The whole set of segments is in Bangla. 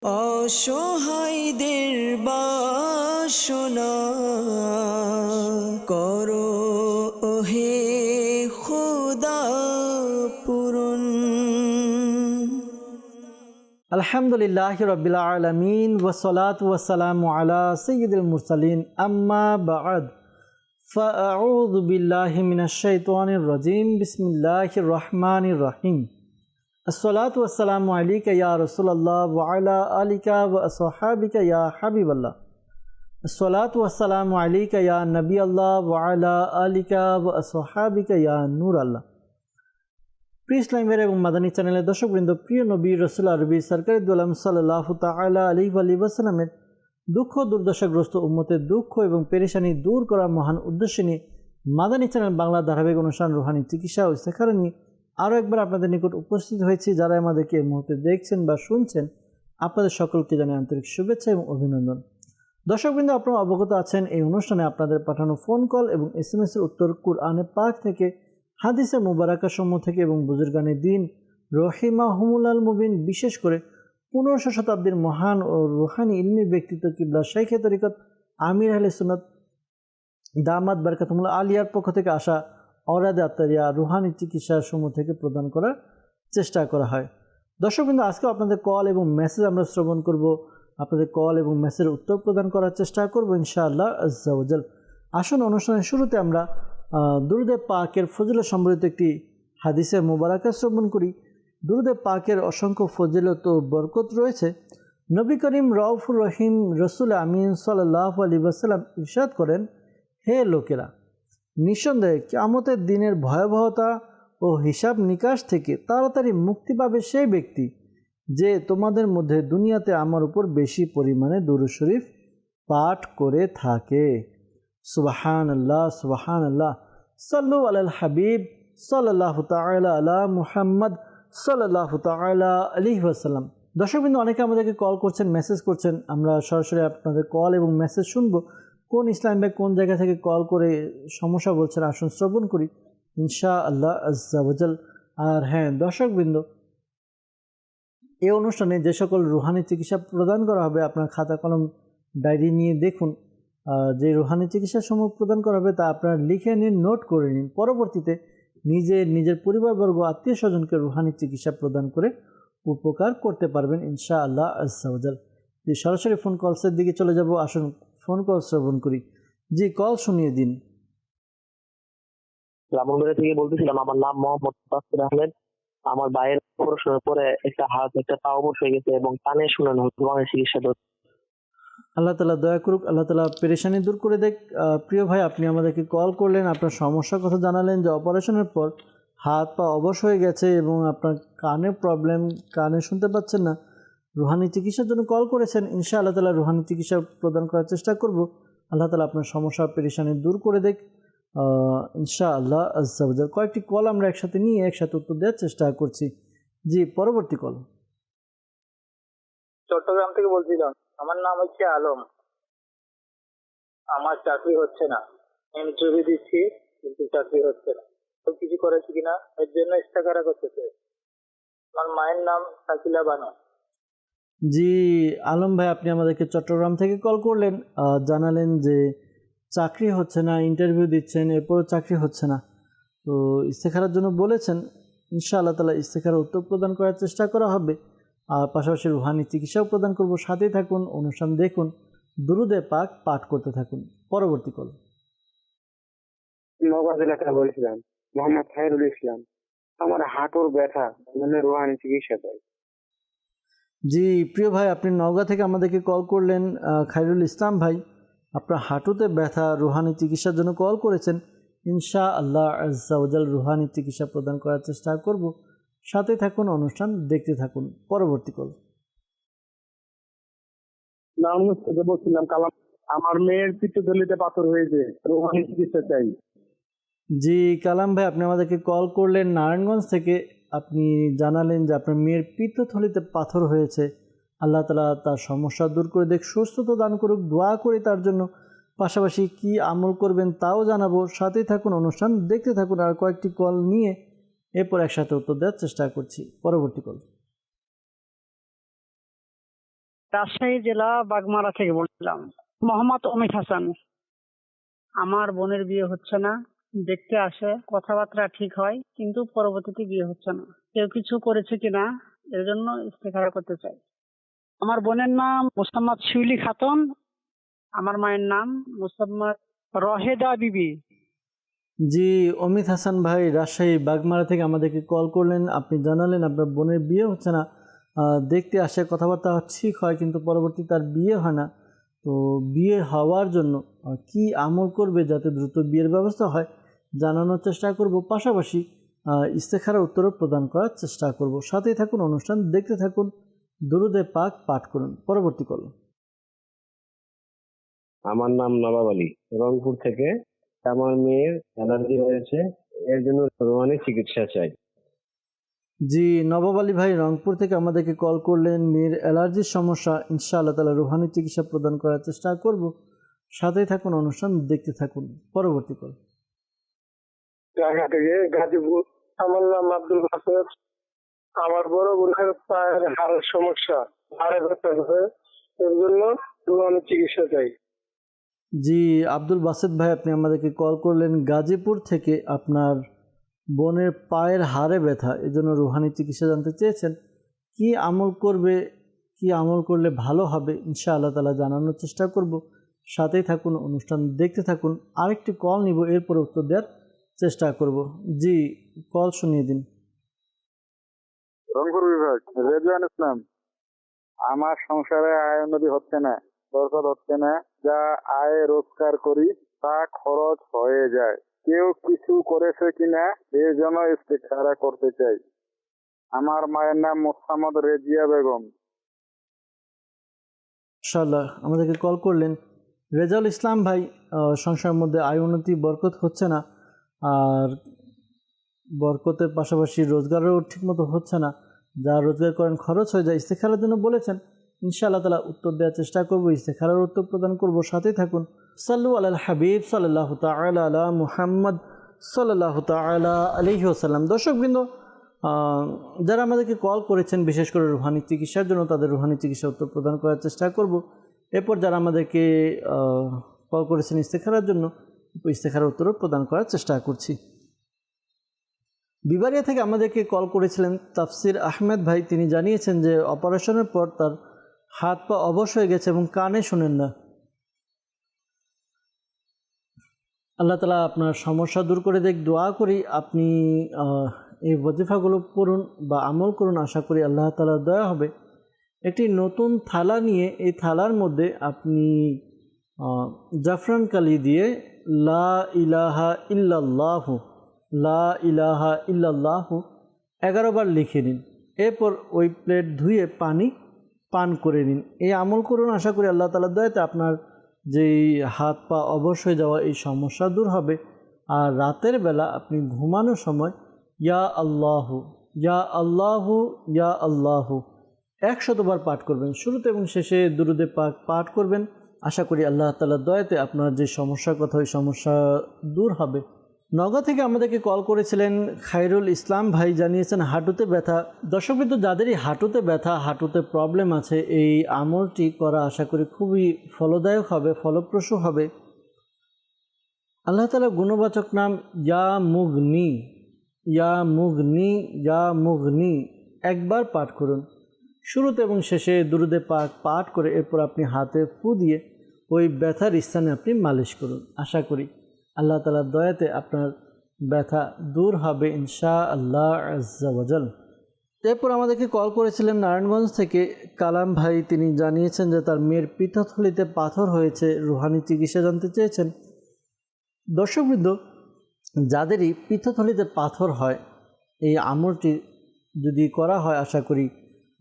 অসহায়দের বাসনা করো ওহে খোদা পূরণ। আলহামদুলিল্লাহি রাব্বিল আলামিন ওয়াসসালাতু ওয়াসসালামু আলা সাইয়্যিদিল মুরসালিন আম্মা বা'দ ফাআউযু বিল্লাহি মিনাশ শাইতানির রাজীম বিসমিল্লাহির রহমানির রহিম। আসসালাতু ওয়াসসালামু আলাইকা ইয়া রাসূলুল্লাহ ওয়া আলা আলিকা ওয়া আসহাবিকা ইয়া হাবিবাল্লাহ। আসসালাতু ওয়াসসালামু আলাইকা ইয়া নবিয়াল্লাহ ওয়া আলা আলিকা ওয়া আসহাবিকা ইয়া নূরাল্লাহ। প্রিয় ইসলামী এবং মাদানী চ্যানেলের দর্শকবৃন্দ, প্রিয় নবী রাসূল আরবি সরকারি দোলাম সাল্লাল্লাহু তাআলা আলাইহি ওয়া সাল্লামের দুঃখ দুর্দশাগ্রস্ত উম্মতের দুঃখ এবং পেরেশানি দূর করার মহান উদ্দেশ্য নিয়ে মাদানী চ্যানেল বাংলা ধারাবাহিক অনুষ্ঠান রুহানি চিকিৎসা ও ইস্তেখারা নিয়ে আরও একবার আপনাদের নিকট উপস্থিত হয়েছি। যারা আমাদেরকে এই মুহূর্তে দেখছেন বা শুনছেন, আপনাদের সকলকে জানাই আন্তরিক শুভেচ্ছা এবং অভিনন্দন। দর্শকবৃন্দ, আপনারা অবগত আছেন এই অনুষ্ঠানে আপনাদের পাঠানো ফোন কল এবং SMS-এর উত্তর কুরআনে পাক থেকে, হাদিসে মুবারাকা সমূহ থেকে এবং বুজুর্গানে দ্বীন রহিমাহুমুল্লাল মুবিন, বিশেষ করে 15শো শতাব্দীর মহান ও রুহানি ইলমি ব্যক্তিত্ব কিবলা শাইখে তরিকত আমির আহলে সুন্নাত দামাত বারকাতুহুল্লাহ আলিয়ার পক্ষ থেকে আসা অরাদে আত্মারিয়া রুহানি চিকিৎসা সমূহ থেকে প্রদান করার চেষ্টা করা হয়। দর্শকবৃন্দ, আজকে আপনাদের কল এবং মেসেজ আমরা শ্রবণ করব, আপনাদের কল এবং মেসেজের উত্তর প্রদান করার চেষ্টা করব ইনশাআল্লাহ আজ্জা ওয়া জাল। আসুন, অনুষ্ঠানের শুরুতে আমরা দুরুদে পাকের ফজিলত সম্বলিত একটি হাদিসে মুবারাকা শ্রবণ করি। দুরুদে পাকের অসংখ্য ফজিলত ও বরকত রয়েছে। নবী করিম রউফুর রহিম রসুল আমিন সাল্লাল্লাহু আলাইহি ওয়াসাল্লাম ইরশাদ করেন, হে লোকেরা, নিঃসন্দেহে কিয়ামতের দিনের ভয়াবহতা ও হিসাব নিকাশ থেকে তাড়াতাড়ি মুক্তি পাবে সেই ব্যক্তি যে তোমাদের মধ্যে দুনিয়াতে আমার উপর বেশি পরিমাণে দুরূদ শরীফ পাঠ করে থাকে। সুবহানাল্লাহ সুবহানাল্লাহ। সাল্লু আলাল হাবিব সাল্লাল্লাহু তাআলা আলা মুহাম্মদ সাল্লাল্লাহু তাআলা আলাইহি ওয়াসাল্লাম। দর্শকবৃন্দ, অনেকে আমাদেরকে কল করছেন, মেসেজ করছেন। আমরা সরাসরি আপনাদের কল এবং মেসেজ শুনবো। কোন ইসলাম ভাই কোন জায়গা থেকে কল করে সমস্যা বলছেন, আসুন শ্রবণ করি ইনশাআল্লাহ আজ্জা ওয়া জাল। আর হ্যাঁ দর্শকবৃন্দ, এই অনুষ্ঠানে যে সকল রুহানি চিকিৎসা প্রদান করা হবে, আপনার খাতা কলম ডায়েরি নিয়ে দেখুন। যে রুহানি চিকিৎসা সমূহ প্রদান করা হবে তা আপনারা লিখে নিন, নোট করে নিন। পরবর্তীতে নিজের পরিবারবর্গ, আত্মীয় স্বজনকে রুহানি চিকিৎসা প্রদান করে উপকার করতে পারবেন ইনশাআল্লাহ আজ্জা ওয়া জাল। যে সরাসরি ফোন কলসের দিকে চলে যাব, আসুন ফোন কল শ্রবণ করি। জি, কল শুনিয়ে দিন। ব্রাহ্মণবাড়িয়া থেকে বলতেছিলাম। আমার নাম মোহাম্মদ তাসকির আহমেদ। আমার ভাইয়ের অপারেশনের পরে একটা হাত, একটা পা অবশ হয়ে গেছে এবং কানে শুনানো হচ্ছে, চিকিৎসা দরকার। আল্লাহ তাআলা দয়া করুক, আল্লাহ তাআলা পেরেশানি দূর করে দেখ। প্রিয় ভাই, আপনি আমাদেরকে কল করলেন, আপনার সমস্যার কথা জানালেন যে অপারেশনের পর হাত পা অবশ হয়ে গেছে এবং আপনার কানে প্রবলেম, কানে শুনতে পাচ্ছেন না। রুহানি চিকিৎসার জন্য কল করেছেন। ইনশাআল্লাহ তাআলা রুহানি চিকিৎসা প্রদান করার চেষ্টা করব। আল্লাহ তাআলা আপনার সমস্যা পেরেশানি দূর করে দেখ ইনশাআল্লাহ আজ্জা ওয়া জাল। কয়েকটি কল আমরা একসাথে নিয়ে একসাথে উত্তর দেওয়ার চেষ্টা করছি। জি, পরবর্তী কল। চট্টগ্রাম থেকে বলছিলাম। আমার নাম হচ্ছে আলম। আমার চাকরি হচ্ছে না, ইন্টারভিউ দিচ্ছি কিন্তু চাকরি হচ্ছে না। তো কিছু করেছি কিনা এর জন্য ইস্তেখারা করতেছে। আমার মায়ের নাম শাকিলা বানু। জি আলম ভাই, আপনি আমাদেরকে চট্টগ্রাম থেকে কল করলেন, জানালেন যে চাকরি হচ্ছে না, ইন্টারভিউ দিচ্ছেন, এরপরও চাকরি হচ্ছে না। তো ইস্তেখারার জন্য বলেছেন। ইনশাআল্লাহ তাআলা ইস্তেখারার উত্তর প্রদান করার চেষ্টা করা হবে। আর পাশাপাশি রুহানি চিকিৎসাও প্রদান করব। সাথেই থাকুন, অনুষ্ঠান দেখুন, দুরুদে পাক পাঠ করতে থাকুন। পরবর্তী কল। নওগাঁ জেলা থেকে বলছিলাম, মোহাম্মদ খায়রুল ইসলাম। আমার হাঁটুর ব্যথা, মানে রুহানি চিকিৎসা চাই। জি প্রিয় ভাই, আপনি নওগাঁ থেকে আমাদেরকে কল করলেন। খায়রুল ইসলাম ভাই, আপনার হাঁটুতে ব্যথা, রুহানি চিকিৎসার জন্য কল করেছেন। ইনশাআল্লাহ আজ্জা ওয়া জাল রুহানি চিকিৎসা প্রদান করার চেষ্টা করব। সাথে থাকুন, অনুষ্ঠান দেখতে থাকুন। পরবর্তী কল। নারায়ণগঞ্জ থেকে বলছিলাম কালাম। আমার মেয়ের পিত্তথলিতে পাথর হয়েছে, রুহানি চিকিৎসা চাই। জি কালাম ভাই, আপনি আমাদেরকে কল করলেন নারায়ণগঞ্জ থেকে। আপনি জানালেন যে আপনার মেয়ের পিত্তথলিতে পাথর হয়েছে। আল্লাহ তাআলা তার সমস্যা দূর করে দেখ, সুস্থতা দান করুক, দোয়া করি তার জন্য। পাশাপাশি কি আমল করবেন তাও জানাবো। সাথেই থাকুন, অনুষ্ঠান দেখতে থাকুন। আর কয়েকটি কল নিয়ে এরপর একসাথে উত্তর দেওয়ার চেষ্টা করছি। পরবর্তী কল। রাজশাহী জেলা বাগমারা থেকে বলছিলাম। মোহাম্মদ অমিত হাসান। আমার বোনের বিয়ে হচ্ছে না, দেখতে আসে, কথাবার্তা ঠিক হয়, কিন্তু পরবর্তীতে বিয়ে হচ্ছে না। কেউ কিছু করেছে কিনা এর জন্য ইস্তেখারা করতে চাই। আমার বোনের নাম মোসাম্মদ শিউলি খাতুন, আমার মায়ের নাম মোসাম্মদ রহেদা বিবি। জি, অমিত হাসান ভাই রাজশাহী বাগমারা থেকে আমাদেরকে কল করলেন। আপনি জানালেন আপনার বোনের বিয়ে হচ্ছে না, দেখতে আসে, কথাবার্তা ঠিক হয়, কিন্তু পরবর্তী তার বিয়ে হয় না। তো বিয়ে হওয়ার জন্য কি আমল করবে যাতে দ্রুত বিয়ের ব্যবস্থা হয় জানানোর চেষ্টা করব, পাশাপাশি ইস্তেখারার উত্তরও প্রদান করার চেষ্টা করব। সাথেই থাকুন, অনুষ্ঠান দেখতে থাকুন, দরুদে পাক পাঠ করুন। পরবর্তী কল। আমার নাম নবাব আলী, রংপুর থেকে। আমার মেয়ের অ্যালার্জি হয়েছে, এর জন্য রোহানি চিকিৎসা চাই। জি, নবাব আলী ভাই রংপুর থেকে আমাদেরকে কল করলেন। মেয়ের অ্যালার্জির সমস্যা, ইনশাআল্লাহ তাআলা রুহানি চিকিৎসা প্রদান করার চেষ্টা করব। সাথেই থাকুন, অনুষ্ঠান দেখতে থাকুন। পরবর্তী কল। ঢাকা থেকে গাজীপুর। আমার নাম আব্দুল বাসেদ। আমার বড় বোনের পায়ের হাড়ের সমস্যা, হাড়ে ব্যথা আছে, এর জন্য রুহানি চিকিৎসা চাই। জি, আব্দুল বাসেদ ভাই আপনি আমাদেরকে কল করলেন গাজীপুর থেকে। আপনার বোনের পায়ের হাড়ে ব্যথা, এজন্য রুহানি চিকিৎসা জানতে চেয়েছেন। কি আমল করবে, কি আমল করলে ভালো হবে ইনশাআল্লাহ তাআলা জানানোর চেষ্টা করব। সাথেই থাকুন, অনুষ্ঠান দেখতে থাকুন। আরেকটি কল নিব, এরপরে উত্তর দেওয়ার চেষ্টা করব। জি, কল শুনিয়ে দিন। রংপুর বিভাগ, রেজওয়ান ইসলাম। আমার সংসারে আয় উন্নতি হচ্ছে না, বরকত হচ্ছে না। যা আয় রোজগার করি তা খরচ হয়ে যায়। কেউ কিছু করেছে কিনা এর জন্য ইস্তেখারা করতে চাই। আমার মায়ের নাম মোসাম্মদ রেজিয়া বেগম। ইনশাআল্লাহ আমাদেরকে কল করলেন রেজাউল ইসলাম ভাই। সংসারের মধ্যে আয় উন্নতি, বরকত হচ্ছে না, আর বরকতের পাশাপাশি রোজগারও ঠিকমতো হচ্ছে না। যা রোজগার করেন খরচ হয়ে যায়। ইস্তেখারার জন্য বলেছেন, ইনশাআল্লাহ তাআলা উত্তর দেওয়ার চেষ্টা করব, ইস্তেখারার উত্তর প্রদান করব। সাথেই থাকুন। সাল্লু আলাল হাবিব সাল্লাল্লাহু তাআলা আলা মুহাম্মদ সাল্লাল্লাহু তাআলা আলাইহি ওয়াসাল্লাম। দর্শকবৃন্দ, যারা আমাদেরকে কল করেছেন বিশেষ করে রুহানি চিকিৎসার জন্য, তাদের রুহানি চিকিৎসার উত্তর প্রদান করার চেষ্টা করব। এরপর যারা আমাদেরকে কল করেছেন ইস্তেখারার জন্য, ইস্তেখারার উত্তরও প্রদান করার চেষ্টা করছি। বিবারিয়া থেকে আমাদেরকে কল করেছিলেন তাফসির আহমেদ ভাই। তিনি জানিয়েছেন যে অপারেশনের পর তার হাত পা অবশ হয়ে গেছে এবং কানে শোনেন না। আল্লাহ তাআলা আপনার সমস্যা দূর করে দেখ, দোয়া করি। আপনি এই ওয়াজিফাগুলো পড়ুন বা আমল করুন, আশা করি আল্লাহ তাআলার দয়া হবে। একটি নতুন থালা নিয়ে এই থালার মধ্যে আপনি জাফরান কালি দিয়ে লা ইলাহা ইল্লাল্লাহু, লা ইলাহা ইল্লাল্লাহু 11 বার লিখে নিন। এরপর ওই প্লেট ধুয়ে পানি পান করে নিন। এই আমল করুন, আশা করি আল্লাহ তাআলার দয়াতে আপনার যেই হাত পা অবশ হয়ে যাওয়া এই সমস্যা দূর হবে। আর রাতের বেলা আপনি ঘুমানোর সময় ইয়া আল্লাহু, ইয়া আল্লাহু, ইয়া আল্লাহু 100 বার পাঠ করবেন। শুরুতে এবং শেষে দুরুদে পাক পাঠ করবেন। আশা করি আল্লাহ তাআলার দয়াতে আপনার যে সমস্যার কথা, ওই সমস্যা দূর হবে। নওগাঁ থেকে আমাদেরকে কল করেছিলেন খায়রুল ইসলাম ভাই। জানিয়েছেন হাঁটুতে ব্যথা। দর্শকবৃন্দ, যাদেরই হাঁটুতে ব্যথা, হাঁটুতে প্রবলেম আছে, এই আমলটি করা আশা করি খুবই ফলদায়ক হবে, ফলপ্রসূ হবে। আল্লাহ তাআলার গুণবাচক নাম ইয়া মুগনি, ইয়া মুগনি, ইয়া মুগনি 1 বার পাঠ করুন। শুরুতে এবং শেষে দুরুদে পাক পাঠ করে এরপর আপনি হাতে ফু দিয়ে ওই ব্যথার স্থানে আপনি মালিশ করুন। আশা করি আল্লাহ তাআলার দয়াতে আপনার ব্যথা দূর হবে ইনশাআল্লাহ আজ্জা ওয়া জাল। এরপর আমাদেরকে কল করেছিলেন নারায়ণগঞ্জ থেকে কালাম ভাই। তিনি জানিয়েছেন যে তার মেয়ের পিত্তথলিতে পাথর হয়েছে, রুহানি চিকিৎসা জানতে চেয়েছেন। দর্শকবৃন্দ, যাদেরই পিত্তথলিতে পাথর হয়, এই আমলটি যদি করা হয় আশা করি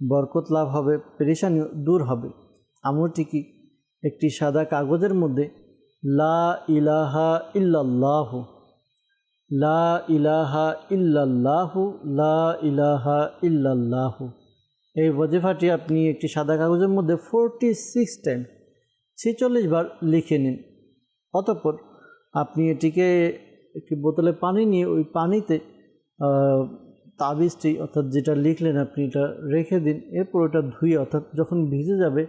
বরকত লাভ হবে, পেরেশানি দূর হবে। আমলটি কি? একটি সাদা কাগজের মধ্যে লা ইলাহা ইল্লাল্লাহু, লা ইলাহা ইল্লাল্লাহু, লা ইলাহা ইল্লাল্লাহু এই ওয়াজিফাটি আপনি একটি সাদা কাগজের মধ্যে 46 টাইম 46 বার লিখে নিন। অতঃপর আপনি এটিকে একটি বোতলে পানি নিয়ে ওই পানিতে তাবিজটি অর্থাৎ যেটা লিখলেন আপনি এটা রেখে দিন। এরপর ওটা ধুয়ে, অর্থাৎ যখন ভিজে যাবে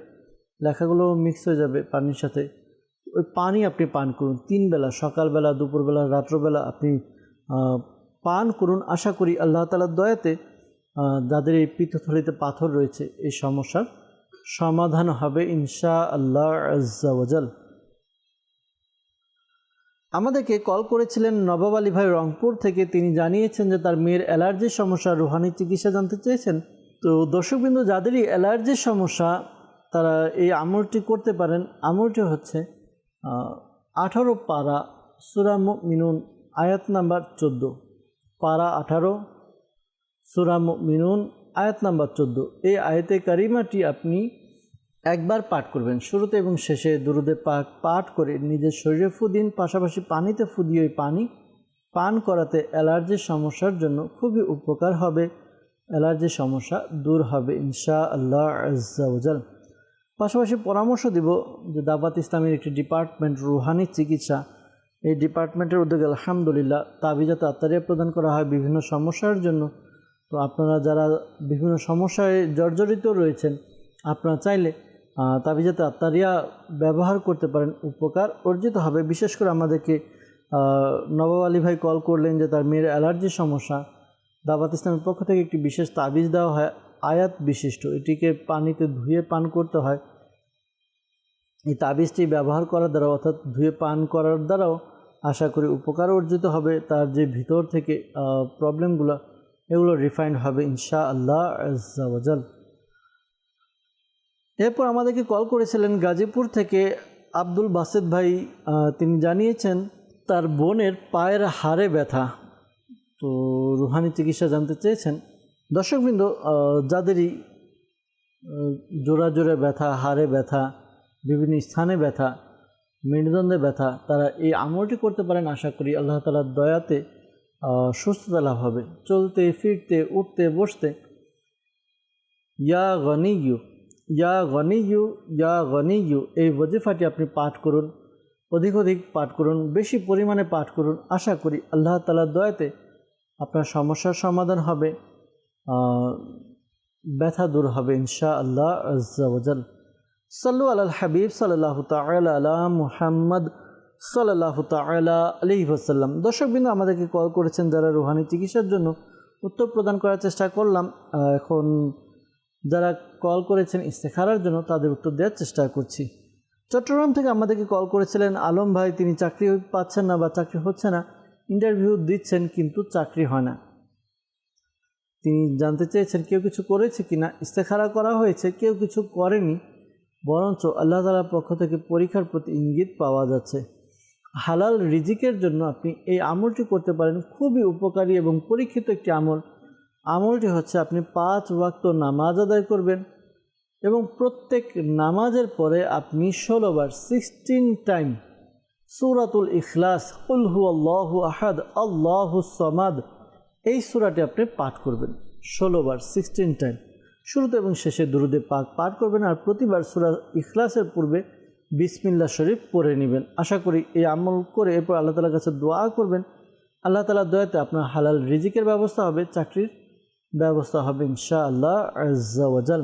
লেখাগুলো মিক্স হয়ে যাবে পানির সাথে। ওই পানি আপনি পান করুন 3 বেলা, সকালবেলা, দুপুরবেলা, রাত্রবেলা আপনি পান করুন। আশা করি আল্লাহ তাআলার দয়াতে যাদের এই পিত্তথলিতে পাথর রয়েছে এই সমস্যার সমাধান হবে ইনশাআল্লাহ আজ্জা ওয়াজাল। আমাদেরকে কল করেছিলেন নবাব আলী ভাই রংপুর থেকে। তিনি জানিয়েছেন যে তার মেয়ের অ্যালার্জির সমস্যা, রুহানি চিকিৎসা জানতে চেয়েছেন। তো দর্শকবৃন্দ, যাদেরই অ্যালার্জির সমস্যা তারা এই আমলটি করতে পারেন। আমলটি হচ্ছে 18 পারা সূরা মুমিনুন আয়াত নাম্বার 14, পারা 18 সূরা মুমিনুন আয়াত নাম্বার 14। এই আয়াতে কারিমাটি আপনি একবার পাঠ করবেন, শুরুতে এবং শেষে দুরুদে পাক পাঠ করে নিজের শরীরে ফু দিন, পাশাপাশি পানিতে ফু দিয়ে ওই পানি পান করাতে অ্যালার্জির সমস্যার জন্য খুবই উপকার হবে, অ্যালার্জির সমস্যা দূর হবে ইনশাআল্লাহ আজ্জা ওয়াজাল। পাশাপাশি পরামর্শ দিব যে দাওয়াত ইসলামের একটি ডিপার্টমেন্ট রুহানি চিকিৎসা, এই ডিপার্টমেন্টের উদ্যোগে আলহামদুলিল্লাহ তাবিজাত আত্তারিয়া প্রদান করা হয় বিভিন্ন সমস্যার জন্য। তো আপনারা যারা বিভিন্ন সমস্যায় জর্জরিত রয়েছেন, আপনারা চাইলে তাবিজাত আত্তারিয়া ব্যবহার করতে পারেন, উপকার অর্জিত হবে। বিশেষ করে আমাদেরকে নবাব আলী ভাই কল করলেন যে তার মেয়ের অ্যালার্জির সমস্যা। দাওয়াত ইসলামের পক্ষ থেকে একটি বিশেষ তাবিজ দেওয়া হয় আয়াত বিশিষ্ট, এটিকে পানিতে ধুয়ে পান করতে হয়। এই তাবিজটি ব্যবহার করার দ্বারা অর্থাৎ ধুয়ে পান করার দ্বারাও আশা করি উপকার অর্জিত হবে, তার যে ভিতর থেকে প্রবলেমগুলো এগুলো রিফাইন্ড হবে ইনশাআল্লাহ আজ্জা ওয়াজাল। এরপর আমাদেরকে কল করেছিলেন গাজীপুর থেকে আব্দুল বাসেদ ভাই। তিনি জানিয়েছেন তার বোনের পায়ের হাড়ে ব্যথা, তো রুহানি চিকিৎসা জানতে চেয়েছেন। দর্শকবৃন্দ, যাদেরই জোড়া জোড়া ব্যথা, হাড়ে ব্যথা, বিভিন্ন স্থানে ব্যথা, মেরুদণ্ডে ব্যথা, তারা এই আমলটি করতে পারেন। আশা করি আল্লাহ তাআলার দয়াতে সুস্থতা লাভ হবে। চলতে ফিরতে উঠতে বসতে ইয়া গনিয়ু ইয়া গনিয়ু ইয়া গনিয়ু এই ওয়াজিফাটি আপনি পাঠ করুন, অধিক অধিক পাঠ করুন, বেশি পরিমাণে পাঠ করুন। আশা করি আল্লাহ তাআলার দয়াতে আপনার সমস্যার সমাধান হবে, ব্যথা দূর হবে ইনশাআল্লাহ আজ্জা ওয়াজাল। সাল্লু আলাল হাবিব সাল্লাল্লাহু তাআলা আলা মুহাম্মদ সাল্লাল্লাহু তাআলা আলাইহি ওয়াসাল্লাম। দর্শকবৃন্দ, আমাদেরকে কল করেছেন যারা রুহানি চিকিৎসার জন্য, উত্তর প্রদান করার চেষ্টা করলাম। এখন যারা কল করেছেন ইস্তেখারার জন্য তাদের উত্তর দেওয়ার চেষ্টা করছি। চট্টগ্রাম থেকে আমাদেরকে কল করেছিলেন আলম ভাই। তিনি চাকরি পাচ্ছেন না বা চাকরি হচ্ছে না, ইন্টারভিউ দিচ্ছেন কিন্তু চাকরি হয় না। তিনি জানতে চেয়েছেন কেউ কিছু করেছে কিনা, ইস্তেখারা করা হয়েছে, কেউ কিছু করেনি, বরঞ্চ আল্লাহ তাআলার পক্ষ থেকে পরীক্ষার প্রতি ইঙ্গিত পাওয়া যাচ্ছে। হালাল রিজিকের জন্য আপনি এই আমলটি করতে পারেন, খুবই উপকারী এবং পরীক্ষিত একটি আমল। আমলটি হচ্ছে আপনি 5 ওয়াক্ত নামাজ আদায় করবেন এবং প্রত্যেক নামাজের পরে আপনি 16 বার 16 টাইম সূরাতুল ইখলাস, কুল হুয়াল্লাহু আহাদ আল্লাহুস সামাদ, এই সূরাটি আপনি পাঠ করবেন 16 বার 16 টাইম। শুরুতে এবং শেষে দুরুদে পাক পাঠ করবেন, আর প্রতিবার সূরা ইখলাসের পূর্বে বিসমিল্লাহ শরীফ পড়ে নেবেন। আশা করি এই আমল করে এরপর আল্লাহ তাআলার কাছে দোয়া করবেন। আল্লাহ তাআলার দয়াতে আপনার হালাল রিজিকের ব্যবস্থা হবে, চাকরির ব্যবস্থা হবে ইনশাআল্লাহ আজ্জা ওয়াজাল।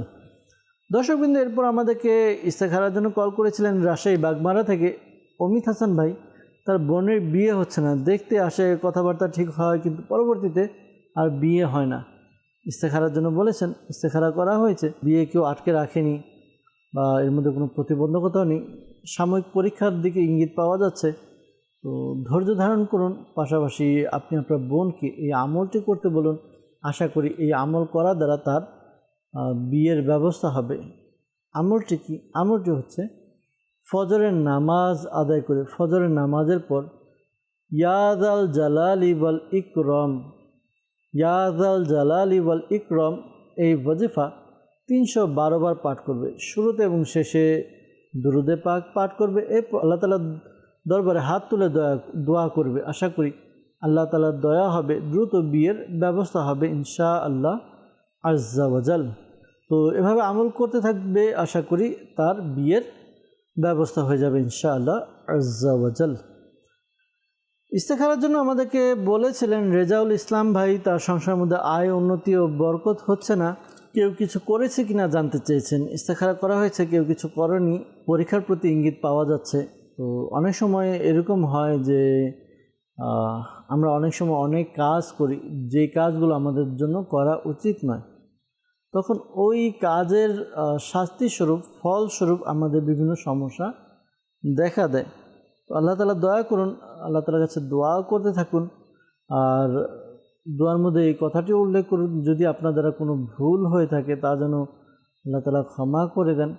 দর্শকবৃন্দ, এরপর আমাদেরকে ইস্তেখারার জন্য কল করেছিলেন রাজশাহী বাগমারা থেকে অমিত হাসান ভাই। তার বোনের বিয়ে হচ্ছে না, দেখতে আসে, কথাবার্তা ঠিক হয়, কিন্তু পরবর্তীতে আর বিয়ে হয় না। ইস্তেখারার জন্য বলেছেন, ইস্তেখারা করা হয়েছে, বিয়ে কেউ আটকে রাখেনি বা এর মধ্যে কোনো প্রতিবন্ধকতাও নেই, সাময়িক পরীক্ষার দিকে ইঙ্গিত পাওয়া যাচ্ছে। তো ধৈর্য ধারণ করুন, পাশাপাশি আপনি আপনার বোনকে এই আমলটি করতে বলুন। আশা করি এই আমল করার দ্বারা তার বিয়ের ব্যবস্থা হবে। আমলটি কি? আমলটি হচ্ছে ফজরের নামাজ আদায় করে ফজরের নামাজের পর ইয়াদাল জালালি ওয়াল ইকরাম, ইয়াদাল জালালি ওয়াল ইকরাম এই ওয়াজিফা 312 বার পাঠ করবে। শুরুতে এবং শেষে দুরুদে পাক পাঠ করবে। এরপর আল্লাহ তাআলার দরবারে হাত তুলে দোয়া করবে। আশা করি আল্লাহ তাআলার দয়া হবে, দ্রুত বিয়ের ব্যবস্থা হবে ইনশাআল্লাহ আজ্জা ওয়াজাল। তো এভাবে আমল করতে থাকবে, আশা করি তার বিয়ের ব্যবস্থা হয়ে যাবে ইনশাআল্লাহ আজ্জা ওয়াজাল। ইস্তেখারার জন্য আমাদেরকে বলেছিলেন রেজাউল ইসলাম ভাই, তার সংসারের মধ্যে আয় উন্নতি ও বরকত হচ্ছে না, কেউ কিছু করেছে কিনা জানতে চেয়েছেন। ইস্তেখারা করা হয়েছে, কেউ কিছু করেনি, পরীক্ষার প্রতি ইঙ্গিত পাওয়া যাচ্ছে। তো অনেক সময় এরকম হয় যে আমরা অনেক সময় অনেক কাজ করি যে কাজগুলো আমাদের জন্য করা উচিত নয়, তখন ওই কাজের শাস্তিস্বরূপ ফলস্বরূপ আমাদের বিভিন্ন সমস্যা দেখা দেয়। তো আল্লাহ তাআলা দয়া করুন, আল্লাহ তাআলার কাছে দোয়া করতে থাকুন। আর দোয়ার মধ্যে এই কথাটি উল্লেখ করুন, যদি আপনার দ্বারা কোনো ভুল হয়ে থাকে তা যেন আল্লাহ তাআলা ক্ষমা করে দেন।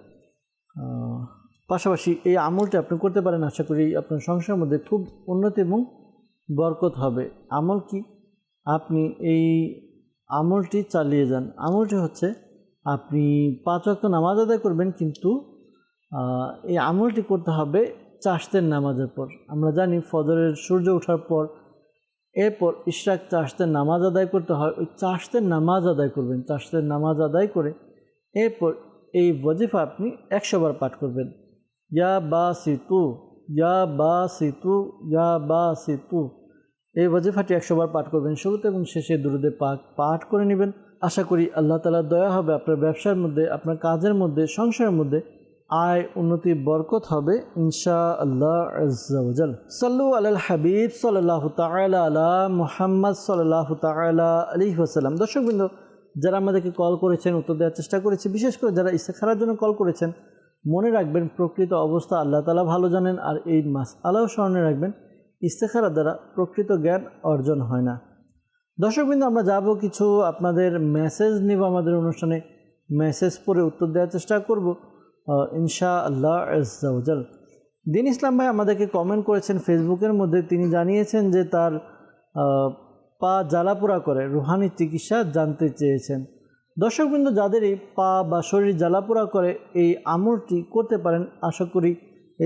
পাশাপাশি এই আমলটি আপনি করতে পারেন, আশা করি আপনার সংসারের মধ্যে খুব উন্নতি এবং বরকত হবে। আমল কি? আপনি এই আমলটি চালিয়ে যান। আমলটি হচ্ছে আপনি 5 ওয়াক্ত নামাজ আদায় করবেন, কিন্তু এই আমলটি করতে হবে চাশতের নামাজের পর। আমরা জানি ফজরের সূর্য ওঠার পর এরপর ইশরাক চাশতের নামাজ আদায় করতে হয়। ওই চাশতের নামাজ আদায় করবেন। চাশতের নামাজ আদায় করে এরপর এই ওয়াজিফা আপনি 100 বার পাঠ করবেন। ইয়া বাসিতু, ইয়া বাসিতু, ইয়া বাসিতু, এই ওয়াজিফাটি 100 বার পাঠ করবেন। শুরুতে এবং শেষে দুরূদে পাক পাঠ করে নেবেন। আশা করি আল্লাহ তাআলার দয়া হবে, আপনার ব্যবসার মধ্যে, আপনার কাজের মধ্যে, সংসারের মধ্যে আয় উন্নতি বরকত হবে ইনশাআল্লাহ আজ্জা ওয়া জাল। সাল্লু আলাল হাবিব সাল্লাল্লাহু তাআলা আলা মুহাম্মদ সাল্লাল্লাহু তাআলা আলাইহি ওয়াসাল্লাম। দর্শকবৃন্দ, যারা আমাদেরকে কল করেছেন উত্তর দেওয়ার চেষ্টা করেছি, বিশেষ করে যারা ইস্তেখারার জন্য কল করেছেন, মনে রাখবেন প্রকৃত অবস্থা আল্লাহ তাআলা ভালো জানেন। আর এই মাসআলাও স্মরণে রাখবেন, ইস্তেখারা দ্বারা প্রকৃত জ্ঞান অর্জন হয় না। দর্শকবৃন্দ, আমরা যাব কিছু আপনাদের মেসেজ নিব। আমাদের অনুষ্ঠানে মেসেজ পড়ে উত্তর দেওয়ার চেষ্টা করব ইনশাআল্লাহ আজ্জা ওয়া জাল। দিন ইসলাম ভাই আমাদেরকে কমেন্ট করেছেন ফেসবুকের মধ্যে। তিনি জানিয়েছেন যে তার পা জ্বালাপোড়া করে, রুহানি চিকিৎসা জানতে চেয়েছেন। দর্শকবৃন্দ, যাদের এই পা বা শরীর জ্বালাপোড়া করে এই আমলটি করতে পারেন। আশা করি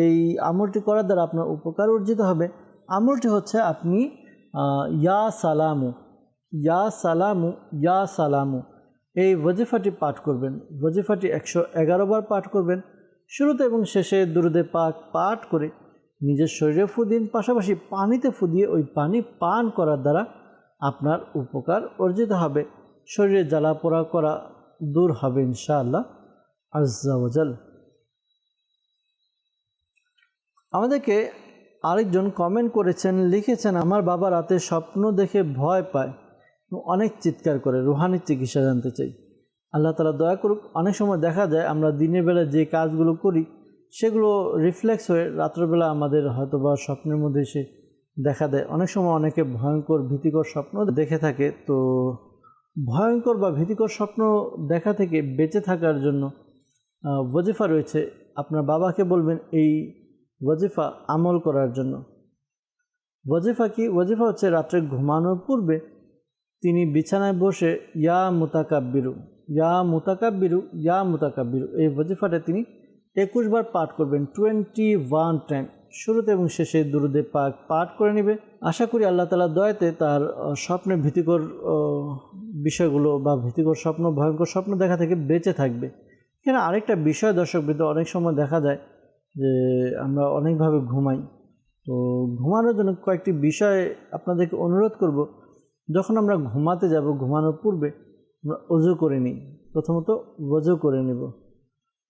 এই আমলটি করার দ্বারা আপনার উপকার অর্জিত হবে। আমলটি হচ্ছে আপনি ইয়া সালামু, ইয়া সালামু, ইয়া সালামু এই ওয়াজিফাটি পাঠ করবেন। ওয়াজিফাটি 111 বার পাঠ করবেন। শুরুতে এবং শেষে দুরূদে পাক পাঠ করে নিজের শরীরে ফু দিন, পাশাপাশি পানিতে ফু দিয়ে ওই পানি পান করার দ্বারা আপনার উপকার অর্জিত হবে। শরীরে জ্বালা পোড়া করা দূর হবে ইনশাআল্লাহ আজ্জা ওয়া জাল। আমাদেরকে আরেকজন কমেন্ট করেছেন, লিখেছেন, আমার বাবা রাতে স্বপ্ন দেখে ভয় পায়, অনেক চিৎকার করে, রুহানি চিকিৎসা জানতে চাই। আল্লাহ তাআলা দয়া করুক। অনেক সময় দেখা যায় আমরা দিনের বেলা যে কাজগুলো করি সেগুলো রিফ্লেক্স হয়ে রাত্রবেলা আমাদের হয়তো বা স্বপ্নের মধ্যে এসে দেখা দেয়। অনেক সময় অনেকে ভয়ঙ্কর ভীতিকর স্বপ্ন দেখে থাকে। তো ভয়ঙ্কর বা ভীতিকর স্বপ্ন দেখা থেকে বেঁচে থাকার জন্য ওয়াজিফা রয়েছে। আপনার বাবাকে বলবেন এই ওয়াজিফা আমল করার জন্য। ওয়াজিফা কি? ওয়াজিফা হচ্ছে রাত্রে ঘুমানোর পূর্বে তিনি বিছানায় বসে ইয়া মুতাকাব্বিরু, ইয়া মুতাকাব্বিরু, ইয়া মুতাকাব্বিরু এই ওয়াজিফাটা তিনি 21 বার পাঠ করবেন, 21 টাইম। শুরুতে এবং শেষে দুরূদে পাক পাঠ করে নেবে। আশা করি আল্লাহ তাআলার দয়াতে তার স্বপ্নে ভীতিকর বিষয়গুলো বা ভীতিকর স্বপ্ন, ভয়ঙ্কর স্বপ্ন দেখা থেকে বেঁচে থাকবে। এখানে আরেকটা বিষয় দর্শকবৃন্দ, অনেক সময় দেখা যায় যে আমরা অনেকভাবে ঘুমাই। তো ঘুমানোর জন্য কয়েকটি বিষয় আপনাদেরকে অনুরোধ করব। যখন আমরা ঘুমাতে যাব, ঘুমানোর পূর্বে আমরা ওযু করে নিই। প্রথমত ওযু করে নেব।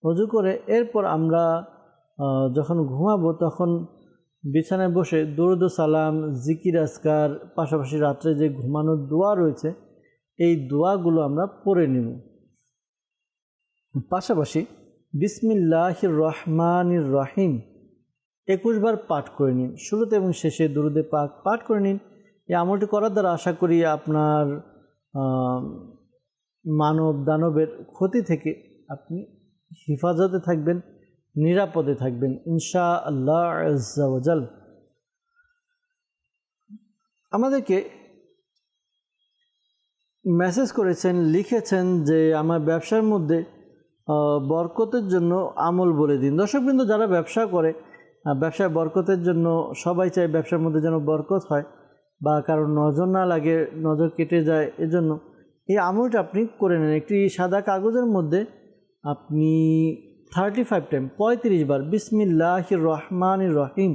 ওযু করে এরপর আমরা যখন ঘুমাবো তখন বিছানায় বসে দুরূদ ও সালাম, জিকির আজকার, পাশাপাশি রাত্রে যে ঘুমানোর দোয়া রয়েছে এই দোয়াগুলো আমরা পড়ে নেব। পাশাপাশি বিসমিল্লাহির রহমানির রহিম 21 বার পাঠ করে নিন। শুরুতে এবং শেষে দুরূদে পাক পাঠ করে নিন। এই আমলটি করার দ্বারা আশা করি আপনার মানব দানবের ক্ষতি থেকে আপনি হিফাজতে থাকবেন, নিরাপদে থাকবেন ইনশাআল্লাহ আজ্জা ওয়া জাল। আমাদেরকে মেসেজ করেছেন, লিখেছেন যে আমার ব্যবসার মধ্যে বরকতের জন্য আমল বলে দিন। দর্শকবৃন্দ, যারা ব্যবসা করে, ব্যবসায় বরকতের জন্য সবাই চায় ব্যবসার মধ্যে যেন বরকত হয় বা কারোর নজর না লাগে, নজর কেটে যায়, এজন্য এই আমলটা আপনি করে নেন। একটি সাদা কাগজের মধ্যে আপনি 35 টাইম 35 বার বিসমিল্লাহির রহমানির রহিম,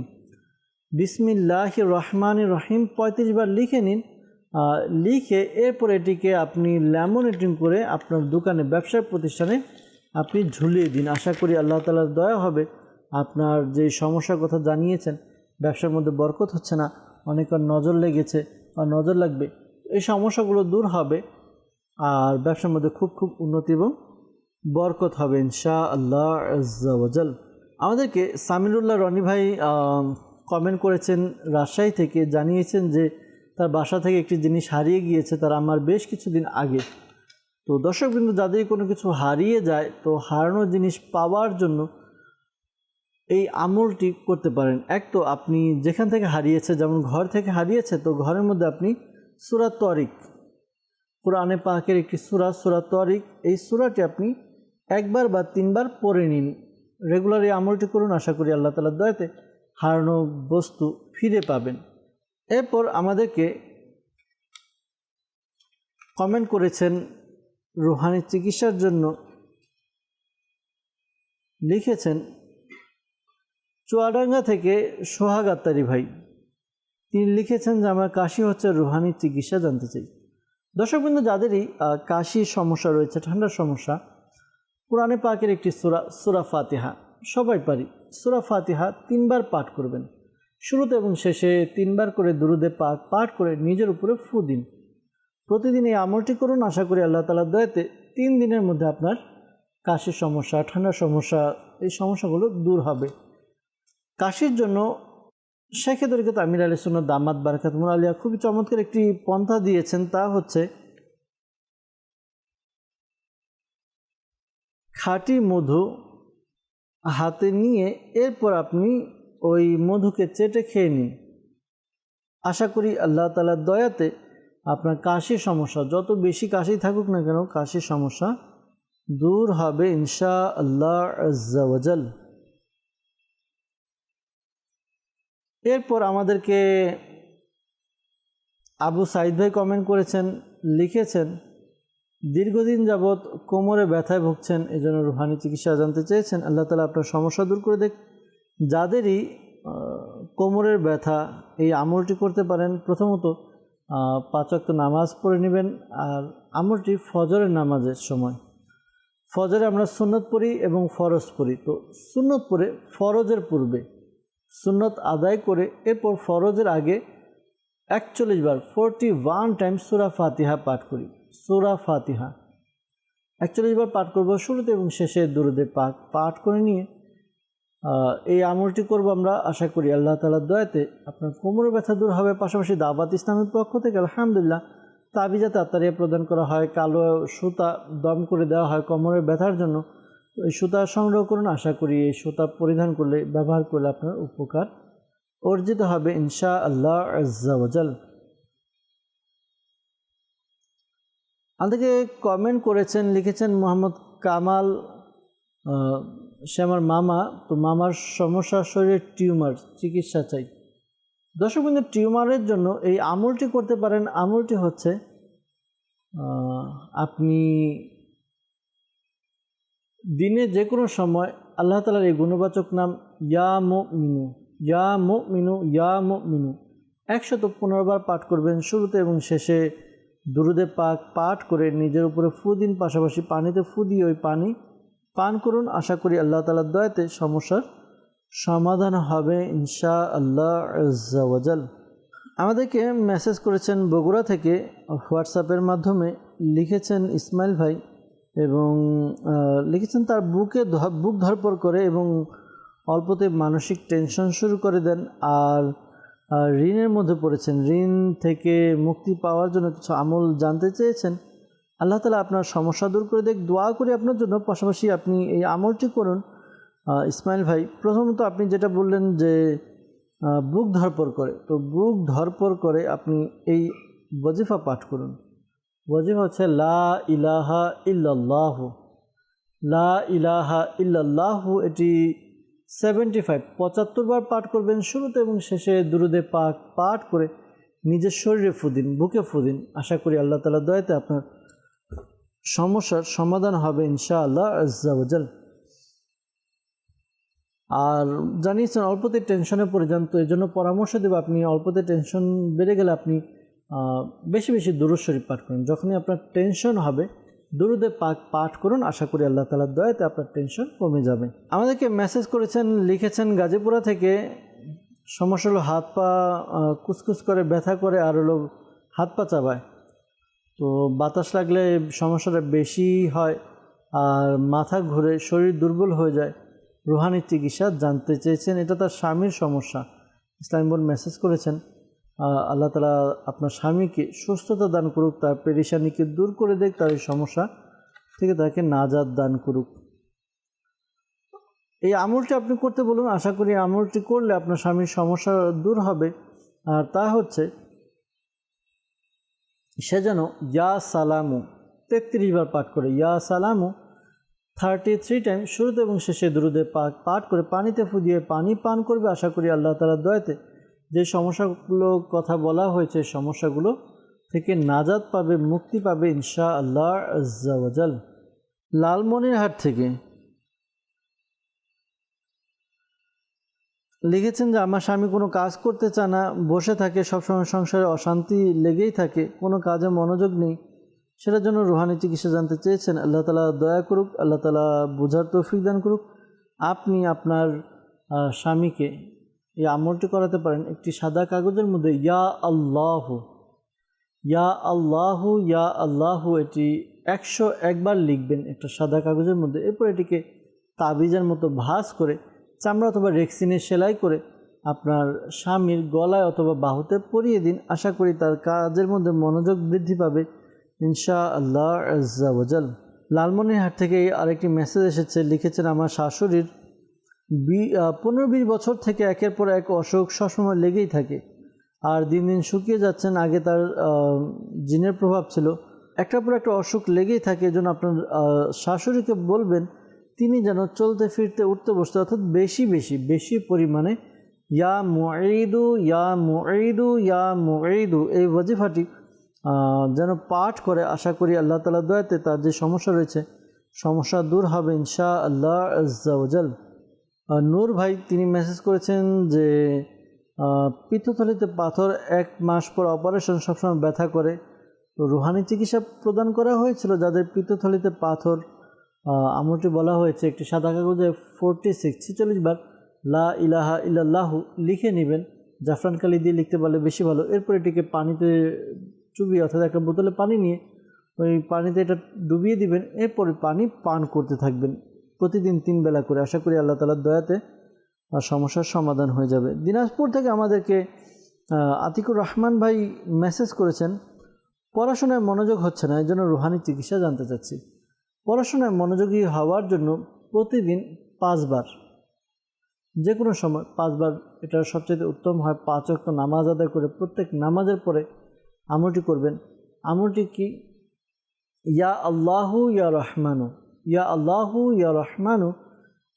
বিসমিল্লাহির রহমানির রহিম 35 বার লিখে নিন। লিখে এরপর এটিকে আপনি ল্যামিনেটিং করে আপনার দোকানে ব্যবসার প্রতিষ্ঠানে আপনি ঝুলিয়ে দিন। আশা করি আল্লাহ তাআলার দয়া হবে। আপনার যে সমস্যার কথা জানিয়েছেন, ব্যবসার মধ্যে বরকত হচ্ছে না, অনেকের নজর লেগেছে বা নজর লাগবে, এই সমস্যাগুলো দূর হবে আর ব্যবসার মধ্যে খুব উন্নতি এবং বরকত হবে ইনশাআল্লাহ আজ্জা ওয়াজাল। আমাদেরকে সামিরুল্লাহ রনি ভাই কমেন্ট করেছেন রাজশাহী থেকে, জানিয়েছেন যে তার বাসা থেকে একটি জিনিস হারিয়ে গিয়েছে তার আমার বেশ কিছুদিন আগে। তো দর্শকবৃন্দ, যাদের কোনো কিছু হারিয়ে যায় তো হারানো জিনিস পাওয়ার জন্য এই আমলটি করতে পারেন। এক তো আপনি যেখান থেকে হারিয়েছে, যেমন ঘর থেকে হারিয়েছে, তো ঘরের মধ্যে আপনি সূরা তরিক, কোরআনে পাকের একটি সূরা তরিক, এই সূরাটি আপনি একবার বা 3 বার পড়ে নিন। রেগুলার এই আমলটি করুন, আশা করি আল্লাহ তাআলার দয়াতে হারানো বস্তু ফিরে পাবেন। এরপর আমাদেরকে কমেন্ট করেছেন রুহানি চিকিৎসার জন্য, লিখেছেন চুয়াডাঙ্গা থেকে সোহাগ আত্তারি ভাই। তিনি লিখেছেন যে আমার কাশি হচ্ছে, রুহানি চিকিৎসা জানতে চাই। দর্শকবৃন্দ, যাদেরই কাশির সমস্যা রয়েছে, ঠান্ডার সমস্যা, কোরআনে পাকের একটি সূরা ফাতিহা সবাই পারি, সূরা ফাতিহা 3 বার পাঠ করবেন। শুরুতে এবং শেষে 3 বার করে দুরুদে পাক পাঠ করে নিজের উপরে ফু দিন। প্রতিদিন এই আমলটি করুন, আশা করি আল্লাহ তাআলার দয়াতে 3 দিনের মধ্যে আপনার কাশির সমস্যা, ঠান্ডার সমস্যা, এই সমস্যাগুলো দূর হবে। কাশির জন্য শেখে তরিকত আমির আহলে সুন্নাত দামাত বারাকাতুহুল আলিয়া খুবই চমৎকার একটি পন্থা দিয়েছেন, তা হচ্ছে খাঁটি মধু হাতে নিয়ে এরপর আপনি ওই মধুকে চেটে খেয়ে নিন। আশা করি আল্লাহ তাআলার দয়াতে আপনার কাশির সমস্যা, যত বেশি কাশি থাকুক না কেন, কাশির সমস্যা দূর হবে ইনশাআল্লাহ আজ্জা ওয়াজাল। এরপর আমাদেরকে আবু সাইদ ভাই কমেন্ট করেছেন, লিখেছেন দীর্ঘদিন যাবৎ কোমরে ব্যথায় ভুগছেন, এই জন্য রুহানি চিকিৎসা জানতে চেয়েছেন। আল্লাহ তাআলা আপনার সমস্যা দূর করে দেখ। যাদেরই কোমরের ব্যথা, এই আমলটি করতে পারেন। প্রথমত 5 ওয়াক্ত নামাজ পড়ে নেবেন, আর আমলটি ফজরের নামাজের সময়। ফজরে আমরা সুন্নত পড়ি এবং ফরজ পড়ি, তো সুন্নত পড়ে ফরজের পূর্বে সুন্নত আদায় করে এরপর ফরজের আগে 41 বার 41 টাইমস সূরা ফাতিহা পাঠ করি। সূরা ফাতিহা 41 বার পাঠ করব, শুরুতে এবং শেষে দুরুদে পাক পাঠ করে নিয়ে এই আমলটি করব আমরা। আশা করি আল্লাহ তাআলার দয়াতে আপনার কোমরের ব্যথা দূর হবে। পাশাপাশি দাওয়াত ইসলামের পক্ষ থেকে আলহামদুলিল্লাহ তাবিজাতে আত্তারিয়া প্রদান করা হয়, কালো সুতা দম করে দেওয়া হয় কোমরের ব্যথার জন্য। এই সুতা সংগ্রহ করুন, আশা করি এই সুতা পরিধান করলে, ব্যবহার করলে আপনার উপকার অর্জিত হবে ইনশাআল্লাহ আজ্জা ওয়াজাল। আমাদেরকে কমেন্ট করেছেন, লিখেছেন মোহাম্মদ কামাল, সে আমার মামা, তো মামার সমস্যা শরীরের টিউমার, চিকিৎসা চাই। দর্শকবৃন্দ, টিউমারের জন্য এই আমলটি করতে পারেন। আমলটি হচ্ছে আপনি দিনে যে কোনো সময় আল্লাহ তাআলার এই গুণবাচক নাম ইয়া মুমিনু ইয়া মুমিনু ইয়া মুমিনু 115 বার পাঠ করবেন। শুরুতে এবং শেষে দুরুদে পাক পাঠ করে নিজের উপরে ফু দিন, পাশাপাশি পানিতে ফু দিয়ে ওই পানি পান করুন। আশা করি আল্লাহ তাআলার দয়াতে সমস্যার সমাধান হবে ইনশাআল্লাহ আজ্জা ওয়াজাল। আমাদেরকে মেসেজ করেছেন বগুড়া থেকে হোয়াটসঅ্যাপের মাধ্যমে, লিখেছেন ইসমাইল ভাই, এবং লিখেছেন তার বুক ধরপড় করে এবং অল্পতে মানসিক টেনশন শুরু করে দেন, আর ঋণের মধ্যে পড়েছেন। ঋণ থেকে মুক্তি পাওয়ার জন্য কিছু আমল জানতে চেয়েছেন। আল্লাহ তাআলা আপনার সমস্যা দূর করে দেখ, দোয়া করি আপনার জন্য। পাশাপাশি আপনি এই আমলটি করুন ইসমাইল ভাই। প্রথমত আপনি যেটা বললেন যে বুক ধরপড় করে, তো বুক ধরপড় করে আপনি এই ওয়াজিফা পাঠ করুন। ওয়াজিফা হচ্ছে লা ইলাহা ইল্লাল্লাহু, লা ইলাহা ইল্লাল্লাহু। এটি 75 বার পাঠ করবেন। শুরুতে এবং শেষে দুরুদে পাক পাঠ করে নিজের শরীরে ফু দিন, বুকে ফু দিন। আশা করি আল্লাহ তাআলার দয়াতে আপনার সমস্যার সমাধান হবে ইনশাআল্লাহ আজ্জা ওয়াজাল। আর জানিয়েছেন অল্পতে টেনশনে পড়ে যান, তো এই জন্য পরামর্শ দেব, আপনি অল্পতে টেনশন বেড়ে গেলে আপনি বেশি বেশি দুরূদ শরীফ পাঠ করুন। যখনই আপনার টেনশন হবে দুরুদে পাক পাঠ করুন, আশা করি আল্লাহ তাআলার দয়াতে আপনার টেনশন কমে যাবে। আমাদেরকে মেসেজ করেছেন, লিখেছেন গাজীপুরা থেকে, সমস্যা হলো হাত পা কুচকুচ করে, ব্যথা করে, আর হলো হাত পা চাবায়। তো বাতাস লাগলে সমস্যাটা বেশি হয় আর মাথা ঘুরে, শরীর দুর্বল হয়ে যায়। রুহানি চিকিৎসা জানতে চেয়েছেন, এটা তার স্বামীর সমস্যা। ইসলাম বোন মেসেজ করেছেন, আল্লাহ তাআলা আপনার স্বামীকে সুস্থতা দান করুক, তার পেরেশানিকে দূর করে দেখ, তার এই সমস্যা থেকে তাকে নাজাত দান করুক। এই আমলটি আপনি করতে বলুন, আশা করি আমলটি করলে আপনার স্বামীর সমস্যা দূর হবে। আর তা হচ্ছে সে যেন ইয়া সালামু 33 বার পাঠ করে, ইয়া সালামু 33 টাইম শুরুতে এবং শেষে দুরুদে পাক পাঠ করে পানিতে ফু দিয়ে পানি পান করবে। আশা করি আল্লাহ তাআলার দয়াতে যে সমস্যাগুলো কথা বলা হয়েছে সমস্যাগুলো থেকে নাজাত পাবে, মুক্তি পাবে ইনশাআল্লাহ আজ্জা ওয়া জাল। লালমনিরহাট থেকে লিখেছেন যে আমার স্বামী কোনো কাজ করতে চায় না, বসে থাকে, সবসময় সংসারে অশান্তি লেগেই থাকে, কোনো কাজে মনোযোগ নেই। সেটার জন্য রুহানি চিকিৎসা জানতে চেয়েছেন। আল্লাহ তাআলা দয়া করুক, আল্লাহ তাআলা বোঝার তৌফিক দান করুক। আপনি আপনার স্বামীকে এই আমলটি করাতে পারেন। একটি সাদা কাগজের মধ্যে ইয়া আল্লাহু, ইয়া আল্লাহু, ইয়া আল্লাহু এটি 101 বার লিখবেন একটা সাদা কাগজের মধ্যে। এরপর এটিকে তাবিজের মতো ভাঁজ করে চামড়া অথবা রেক্সিনে সেলাই করে আপনার স্বামীর গলায় অথবা বাহুতে পরিয়ে দিন। আশা করি তার কাজের মধ্যে মনোযোগ বৃদ্ধি পাবে ইনশাআল্লাহ আজ্জা ওয়া জাল। লালমনিরহাট থেকে আরেকটি মেসেজ এসেছে, লিখেছেন আমার শাশুড়ির 15-20 বছর থেকে একের পর এক অসুখ সবসময় লেগেই থাকে আর দিন দিন শুকিয়ে যাচ্ছেন। আগে তার জিনের প্রভাব ছিল, একটার পর একটা অসুখ লেগেই থাকে। এজন্য আপনার শাশুড়িকে বলবেন তিনি যেন চলতে ফিরতে উঠতে বসতে অর্থাৎ বেশি পরিমাণে ইয়া মুঈদু, ইয়া মুঈদু, ইয়া মুঈদু এই ওয়াজিফাটি যেন পাঠ করে। আশা করি আল্লাহ তাআলার দয়াতে তার যে সমস্যা রয়েছে সমস্যা দূর হবে ইনশাআল্লাহ আজ্জা ওয়া জাল। নূর ভাই তিনি মেসেজ করেছেন যে পিত্তথলিতে পাথর, 1 মাস পর অপারেশন, সবসময় ব্যথা করে। তো রুহানি চিকিৎসা প্রদান করা হয়েছিল যাদের পিত্তথলিতে পাথর। আমলটি বলা হয়েছে একটি সাদা কাগজে 46 বার লা ইলাহা ইল্লাল্লাহু লিখে নেবেন। জাফরান কালি দিয়ে লিখতে পারলে বেশি ভালো। এরপর এটিকে পানিতে চুবিয়ে অর্থাৎ একটা বোতলে পানি নিয়ে ওই পানিতে এটা ডুবিয়ে দিবেন। এরপরে পানি পান করতে থাকবেন প্রতিদিন 3 বেলা করে। আশা করি আল্লাহ তাআলার দয়াতে সমস্যার সমাধান হয়ে যাবে। দিনাজপুর থেকে আমাদেরকে আতিকুর রহমান ভাই মেসেজ করেছেন, পড়াশোনায় মনোযোগ হচ্ছে না, এই জন্য রুহানি চিকিৎসা জানতে চাচ্ছি। পড়াশোনায় মনোযোগী হওয়ার জন্য প্রতিদিন 5 বার, যে কোনো সময় 5 বার, এটা সবচেয়ে উত্তম হয়। 5 ওয়াক্ত নামাজ আদায় করে প্রত্যেক নামাজের পরে আমলটি করবেন। আমলটি কি? ইয়া আল্লাহু ইয়া রহমানু, ইয়া আল্লাহু ইয়া রহমানু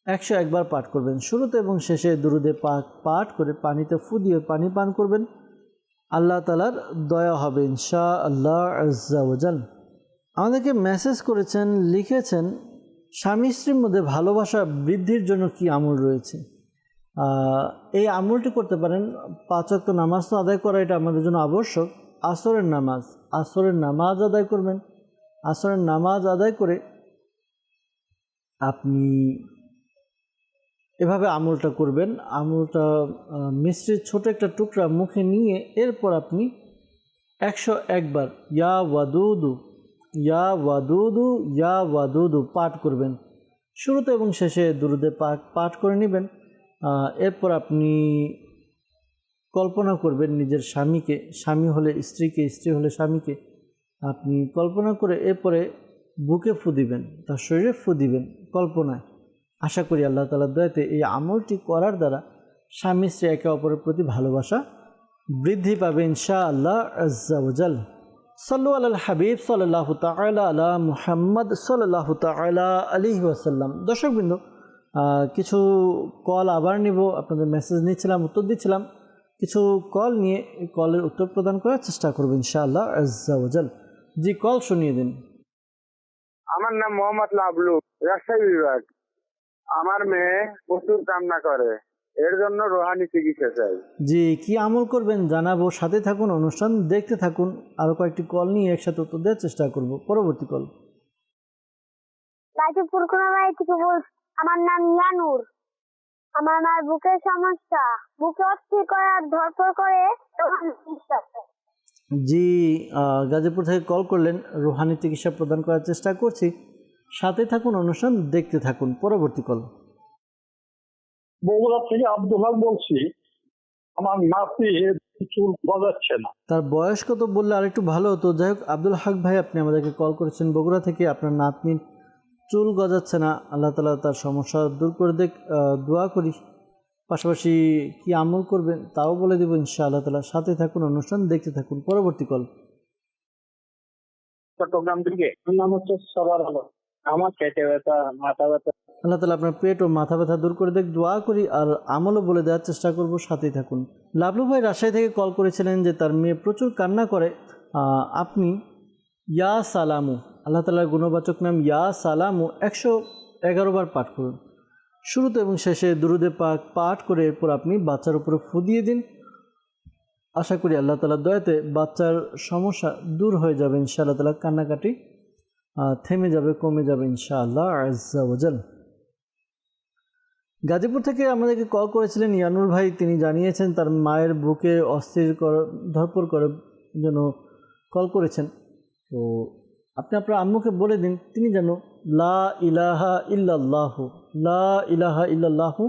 101 বার পাঠ করবেন। শুরুতে এবং শেষে দুরুদে পাক পাঠ করে পানিতে ফু দিয়ে পানি পান করবেন। আল্লাহ তাআলার দয়া হবে ইনশাআল্লাহ আজ্জা ওয়া জাল। আমাদেরকে মেসেজ করেছেন, লিখেছেন স্বামী স্ত্রীর মধ্যে ভালোবাসা বৃদ্ধির জন্য কি আমল রয়েছে। এই আমলটি করতে পারেন। 5 ওয়াক্ত নামাজ তো আদায় করা এটা আমাদের জন্য আবশ্যক। আসরের নামাজ আদায় করবেন। আসরের নামাজ আদায় করে আপনি এভাবে আমলটা করবেন। আমলটা মিষ্টির ছোট একটা টুকরা মুখে নিয়ে এরপর আপনি 101 বার ইয়া ওয়াদুদু, ইয়া ওয়াদুদু, ইয়া ওয়াদুদু পাঠ করবেন। শুরুতে এবং শেষে দুরুদে পাক পাঠ করে নেবেন। এরপর আপনি কল্পনা করবেন নিজের স্বামীকে, স্বামী হলে স্ত্রীকে, স্ত্রী হলে স্বামীকে আপনি কল্পনা করে এরপরে বুকে ফু দিবেন, তার শরীরে ফু দিবেন কল্পনায়। আশা করি আল্লাহ তাআলার দয়াতে এই আমলটি করার দ্বারা স্বামী স্ত্রী একে অপরের প্রতি ভালোবাসা বৃদ্ধি পাবে ইনশাআল্লাহ আজ্জা ওয়া জাল। সাল্লু আলাল হাবিব সাল্লাল্লাহু তাআলা আলা মুহাম্মদ সাল্লাল্লাহু তাআলা আলাইহি ওয়াসাল্লাম। দর্শকবৃন্দ, কিছু কল আবার নিব। আপনাদের মেসেজ নিচ্ছিলাম, উত্তর দিচ্ছিলাম। কিছু কল নিয়ে এই কলের উত্তর প্রদান করার চেষ্টা করব ইনশাআল্লাহ আজ্জা ওয়া জাল। জি, কল শুনিয়ে দিন। আমার নাম মোহাম্মদ লাবলু, রাজশাহী বিভাগ। আমার মেয়ে প্রচুর কান্না করে, এর জন্য রোহানি চিকিৎসা চাই। জি, কি আমল করবেন জানাবো, সাথে থাকুন, অনুষ্ঠান দেখতে থাকুন। আরও কয়েকটি কল নিয়ে একসাথে উত্তর দেওয়ার চেষ্টা করব। পরবর্তী কল। গাজীপুর কোনাবাড়ি থেকে বলছি। আমার নাম ইয়ানুর। আমার মায়ের বুকের সমস্যা, বুকে অস্থির করে আর ধরপড় করে। জি, গাজীপুর থেকে কল করলেন, রুহানি চিকিৎসা প্রদান করার চেষ্টা করছি, সাথে থাকুন, অনুষ্ঠান দেখতে থাকুন। পরবর্তী কল। বগুড়া থেকে আব্দুল হক বলছি। আমার নাতি চুল গজাচ্ছে না। তার বয়স কত বললে আরেকটু ভালো হতো। যাই হোক, আব্দুল হক ভাই, আপনি আমাদেরকে কল করেছেন বগুড়া থেকে, আপনার নাতনির চুল গজাচ্ছে না, আল্লাহ তাআলা তার সমস্যা দূর করে দেখ, দোয়া করি। পাশাপাশি কি আমল করবেন তাও বলে দেবো ইনশাআল্লাহ তাআলা। সাথে থাকুন, অনুষ্ঠান দেখতে থাকুন। পরবর্তী কল। চট্টগ্রাম থেকে। আমার নাম হচ্ছে সবার আলো। আমার পেটে ব্যথা, মাথা ব্যথা। আল্লাহ তাআলা আপনার পেট ও মাথা ব্যথা দূর করে দেখ, দোয়া করি, আর আমলও বলে দেওয়ার চেষ্টা করব। সাথেই থাকুন। লাবলু ভাই রাজশাহী থেকে কল করেছিলেন যে তার মেয়ে প্রচুর কান্না করে। আপনি ইয়া সালামু, আল্লাহ তাআলার গুণবাচক নাম ইয়া সালামু 111 বার পাঠ করুন। শুরুতে এবং শেষে দুরুদে পাক পাঠ করে এরপর আপনি বাচ্চার উপরে ফু দিয়ে দিন। আশা করি আল্লাহ তাআলার দয়াতে বাচ্চার সমস্যা দূর হয়ে যাবে ইনশাআল্লাহ তাআলা। কান্নাকাটি থেমে যাবে, কমে যাবে ইনশাআল্লাহ আজ্জা ওয়াজাল। গাজীপুর থেকে আমাদেরকে কল করেছিলেন ইয়ানুর ভাই। তিনি জানিয়েছেন তার মায়ের বুকে অস্থির ধরপড় করে যেন কল করেছেন। তো আপনি আপনার আম্মুকে বলে দিন তিনি যেন লা ইলাহা ইল্লাল্লাহু, লা ইলাহা ইল্লাল্লাহু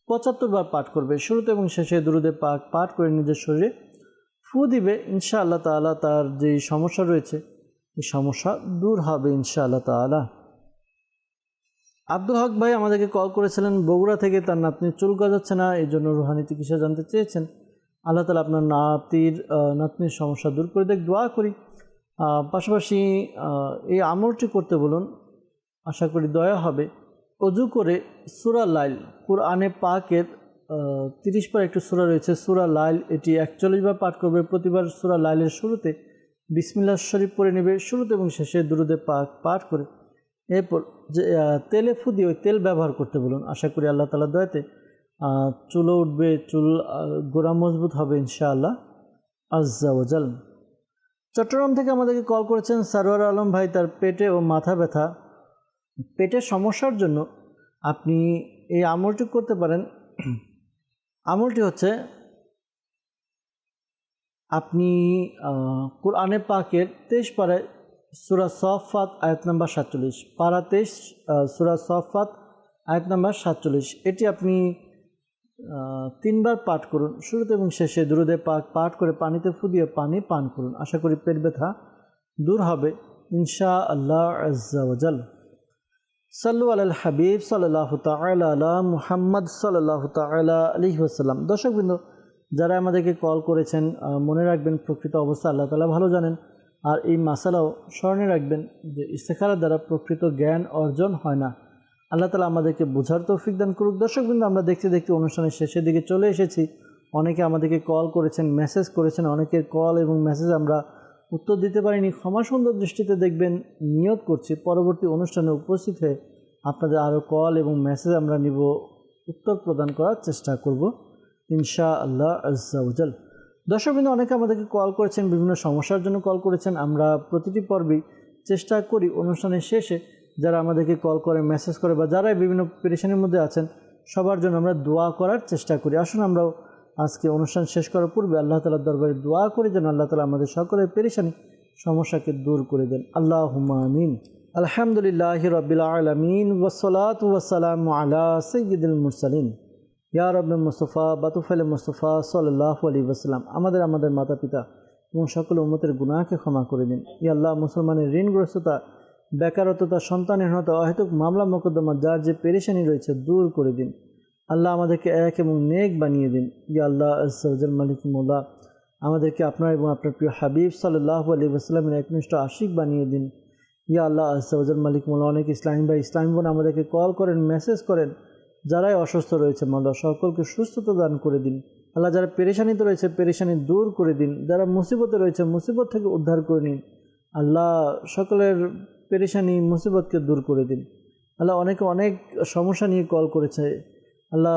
75 বার পাঠ করবে। শুরুতে এবং শেষে দুরুদে পাক পাঠ করে নিজের শরীরে ফু দিবে। ইনশাআল্লাহ তাআলা তার যেই সমস্যা রয়েছে এই সমস্যা দূর হবে ইনশাআল্লাহ তাআলা। আব্দুল হক ভাই আমাদেরকে কল করেছিলেন বগুড়া থেকে। তার নাতনির চুল গজাচ্ছে না, এই জন্য রুহানি চিকিৎসা জানতে চেয়েছেন। আল্লাহ তাআলা আপনার নাতনির সমস্যা দূর করে দেখ, দোয়া করি। পাশাপাশি এই আমলটি করতে বলুন, আশা করি দয়া হবে। অজু করে সূরা লাইল, কুরআনে পাকের 30 বার একটু সূরা রয়েছে সূরা লাইল, এটি 41 বার পাঠ করবে। প্রতিবার সূরা লাইলের শুরুতে বিসমিল্লাহ শরীফ পড়ে নেবে, শুরুতে এবং শেষে দুরুদে পাক পাঠ করে এরপর যে তেলে ফু দিয়ে ওই তেল ব্যবহার করতে বলুন। আশা করি আল্লাহ তাআলার দয়াতে চুলও উঠবে, চুল গোড়া মজবুত হবে ইনশাআল্লাহ আজ্জা ওয়াজাল। চট্টগ্রাম থেকে আমাদেরকে কল করেছেন সারোয়ার আলম ভাই। তার পেটে ও মাথা ব্যথা, পেটের সমস্যার জন্য আপনি এই আমলটি করতে পারেন। আমলটি হচ্ছে আপনি কুরআনে পাকের 23 পারায় সূরা সফফাত আয়াত নাম্বার 47, পারা 23 সূরা সফফাত আয়াত নাম্বার 47, এটি আপনি 3 বার পাঠ করুন। শুরুতে এবং শেষে দুরুদে পাক পাঠ করে পানিতে ফু দিয়ে পানি পান করুন। আশা করি পেট ব্যথা দূর হবে ইনশাআল্লাহ আজ্জা ওয়াজাল। সাল্লু আলাল হাবিব সাল্লাল্লাহু তাআলা আলা মুহাম্মদ সাল্লাল্লাহু তাআলা আলাইহি ওয়াসাল্লাম। দর্শকবৃন্দ, যারা আমাদেরকে কল করেছেন, মনে রাখবেন প্রকৃত অবস্থা আল্লাহ তাআলা ভালো জানেন। আর এই মাসালাও স্মরণে রাখবেন যে ইস্তেখারার দ্বারা প্রকৃত জ্ঞান অর্জন হয় না। আল্লাহ তাআলা আমাদেরকে বোঝার তৌফিক দান করুক। দর্শকবৃন্দ, আমরা দেখতে দেখতে অনুষ্ঠানের শেষের দিকে চলে এসেছি। অনেকে আমাদেরকে কল করেছেন, মেসেজ করেছেন। অনেকের কল এবং মেসেজ আমরা উত্তর দিতে পারিনি। ক্ষমা সুন্দর দৃষ্টিতে দেখবেন। নিয়ত করছি পরবর্তী অনুষ্ঠানে উপস্থিত হয়ে আপনাদের আরও কল এবং মেসেজ আমরা নিব, উত্তর প্রদান করার চেষ্টা করব ইনশাআল্লাহ আজ্জা ওয়াজাল। দর্শকবৃন্দ, অনেকে আমাদেরকে কল করেছেন, বিভিন্ন সমস্যার জন্য কল করেছেন। আমরা প্রতিটি পর্বেই চেষ্টা করি অনুষ্ঠানের শেষে যারা আমাদেরকে কল করে, মেসেজ করে বা যারা বিভিন্ন পেরেশানির মধ্যে আছেন সবার জন্য আমরা দোয়া করার চেষ্টা করি। আসুন আমরাও আজকে অনুষ্ঠান শেষ করার পূর্বে আল্লাহ তাআলার দরবারে দোয়া করি যেন আল্লাহ তাআলা আমাদের সকলের পেরেশানি সমস্যাকে দূর করে দেন। আল্লাহুম্মা আমিন। আলহামদুলিল্লাহি রাব্বিল আলামিন ওয়াসসালাতু ওয়াসসালামু আলা সাইয়্যিদিল মুরসালিন ইয়া রাব্বি মুস্তাফা বাতুফাইল মুস্তাফা সাল্লাল্লাহু আলাইহি ওয়াসাল্লাম। আমাদের মাতা পিতা এবং সকল উম্মতের গুনাহকে ক্ষমা করে দিন। ইয়া আল্লাহ, মুসলমানের ঋণগ্রস্ততা, বেকারত্বতা, সন্তানহীনতা, অহেতুক মামলা মোকদ্দমা, যার যে পেরেশানি রয়েছে দূর করে দিন। আল্লাহ আমাদেরকে এক এবং নেক বানিয়ে দিন। ইয়া আল্লাহ আজ্জা ওয়াজাল, মালিক মওলা, আমাদেরকে আপনার এবং আপনার প্রিয় হাবিব সাল্লাল্লাহু আলাইহি ওয়াসাল্লামের একনিষ্ঠ আশিক বানিয়ে দিন। ইয়া আল্লাহ আজ্জা ওয়াজাল, মালিক মওলা, অনেক ইসলামী ভাই, ইসলামী বোন আমাদেরকে কল করেন, মেসেজ করেন। যারাই অসুস্থ রয়েছে মওলা সকলকে সুস্থতা দান করে দিন। আল্লাহ, যারা পেরেশানিতে রয়েছে পেরেশানি দূর করে দিন। যারা মুসিবতে রয়েছে মুসিবত থেকে উদ্ধার করে নিন। আল্লাহ, সকলের পেরেশানি মুসিবতকে দূর করে দিন। আল্লাহ, অনেকে অনেক সমস্যা নিয়ে কল করেছে। আল্লাহ,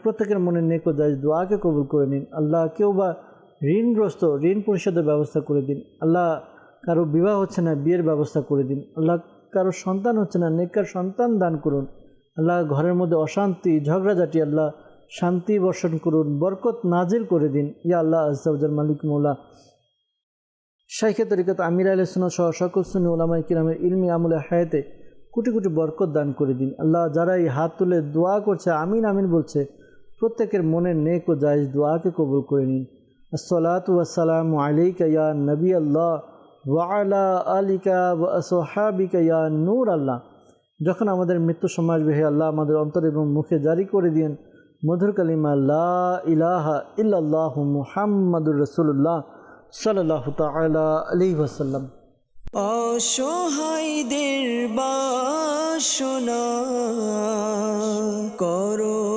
প্রত্যেকের মনে নেক ও জায়েজ দোয়াকে কবুল করে নিন। আল্লাহ কেউ বা ঋণগ্রস্ত, ঋণ পরিশোধের ব্যবস্থা করে দিন। আল্লাহ কারো বিবাহ হচ্ছে না, বিয়ের ব্যবস্থা করে দিন। আল্লাহ কারো সন্তান হচ্ছে না, নেককার সন্তান দান করুন। আল্লাহ ঘরের মধ্যে অশান্তি ঝগড়াঝাটি আল্লাহ শান্তি বর্ষণ করুন, বরকত নাজিল করে দিন। ইয়া আল্লাহ আজ্জা ওয়া জাল মালিক মৌলা শাইখে তরিকত আমির আহলে সুন্নাত সহ সকল সুন্নি উলামায়ে কিরামের ইলমি আমলে হায়াতে কোটি কোটি বরকত দান করে দিন। আল্লাহ যারা এই হাত তুলে দোয়া করছে, আমিন আমিন বলছে, প্রত্যেকের মনের নেক ও জায়েজ দোয়াকে কবুল করে নিন। আসসালাতু ওয়াসসালামু আলাইকা ইয়া নবী আল্লাহ ওয়া আলা আলিকা ওয়া আসহাবিকা ইয়া নূর আল্লাহ। যখন আমাদের মৃত্যু সময় আসবে, হে আল্লাহ আমাদের অন্তর এবং মুখে জারি করে দিন মধুর কালিমা লা ইলাহা ইল্লাল্লাহু মুহাম্মাদুর রাসূলুল্লাহ সাল্লাল্লাহু তাআলা আলাইহি ওয়াসাল্লাম। অসহায়দের বাসনা করো